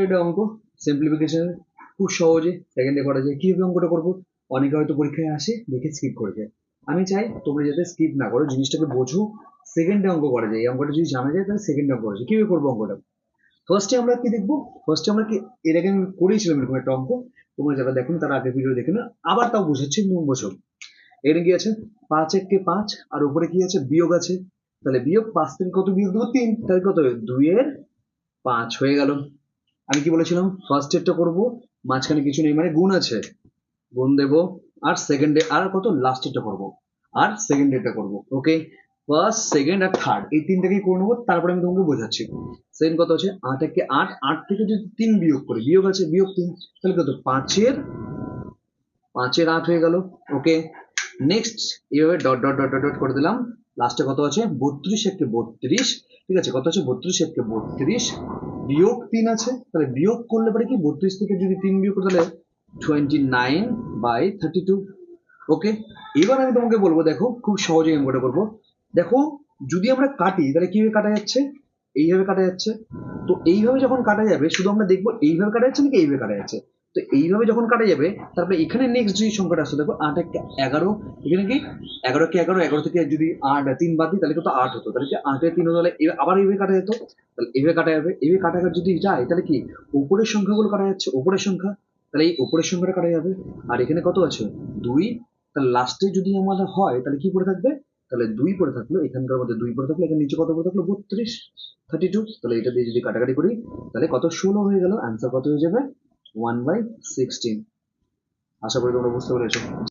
একটা অঙ্ক সিম্পলিফিকেশন, খুব সহজে সেকেন্ডে করা যায়। কিভাবে অঙ্কটা করবো? অনেকে হয়তো পরীক্ষায় আসে দেখে স্কিপ করে যায়। আমি চাই তোমরা যাতে স্কিপ না করো, জিনিসটাকে বোঝো, সেকেন্ডে অঙ্ক করা যায়। এই অঙ্কটা যদি জানা যায় তাহলে সেকেন্ডে অঙ্ক করা যায়। কিভাবে করবো অঙ্কটা? ফার্স্টে আমরা কি দেখবো? ফার্স্টে আমরা কি, এর আগে আমি করেছিলাম এরকম একটা অঙ্ক, তোমরা যারা দেখো তারা আগের ভিডিও দেখে না, আবার তাও বোঝাচ্ছি, তুমি বোঝো। এখানে কি আছে? 5 একে 5, আর উপরে কি আছে? বিয়োগ আছে। তাহলে বিয়োগ 5 থেকে কত বিয়োগ দেবো? 3। তাহলে কত হবে? 2 এর 5 হয়ে গেল। আমি কি বলেছিলাম? ফার্স্ট এরটা করবো, মাঝখানে কিছু নেই মানে গুণ আছে, গুণ দেবো। আর সেকেন্ডে আর কত? লাস্ট এরটা করবো, আর সেকেন্ড এরটা করবো। ওকে, ফার্স্ট, সেকেন্ড আর থার্ড এই তিনটাকেই করে নেবো, তারপরে আমি তোমাকে বোঝাচ্ছি। সেকেন্ড কত আছে? 8 একে 8, 8 থেকে যদি 3 বিয়োগ করি, বিয়োগ আছে, বিয়োগ 3, তাহলে কত? 5 এর 8 হয়ে গেল। ওকে, নেক্সট এইভাবে dot dot dot dot dot করে দিলাম। লাস্টে কত আছে? 32 একে 32। ঠিক আছে, কত আছে? 32 একে 32, বিয়োগ 3 আছে। তাহলে বিয়োগ করলে পরে কি, 32 থেকে যদি 3 বিয়োগ করি তাহলে 29/32। ওকে, এবার আমি তোমাকে বলবো, দেখো খুব সহজেই অঙ্কটা করবো। দেখো, যদি আমরা কাটি তাহলে কিভাবে কাটা যাচ্ছে? এইভাবে কাটা যাচ্ছে। তো এইভাবে যখন কাটা যাবে, শুধু আমরা দেখবো এইভাবে কাটা যাচ্ছে নাকি এইভাবে কাটা যাচ্ছে। তো এইভাবে যখন কাটা যাবে, তারপরে এখানে নেক্সট যে সংখ্যাটা আসছে, দেখো 8 একে 11, এখানে কি 11 কে 11, 11 থেকে যদি 3 বাদ দিই তাহলে কত? 8 হতো। তাহলে কি 8 এর 3 হতো, তাহলে আবার এইভাবে কাটা যেত। তাহলে এইভাবে কাটা যাবে। এইভাবে কাটা যদি যায় তাহলে কি উপরের সংখ্যাগুলো কাটা যাচ্ছে, উপরের সংখ্যা, তাহলে এই উপরের সংখ্যাটা কাটা যাবে। আর এখানে কত আছে? 2। তাহলে লাস্টে যদি আমাদের হয় তাহলে কি পড়ে থাকবে? তাহলে 2 পড়ে থাকলো, এখানকার মধ্যে 2 পড়ে থাকলো, এখানে নিচে কত পড়ে থাকলো? 32। তাহলে এটা দিয়ে যদি কাটাকাটি করি তাহলে কত? 16 হয়ে গেল। অ্যান্সার কত হয়ে যাবে? 1/16। আশা করি তোমরা বুঝতে পেরেছো।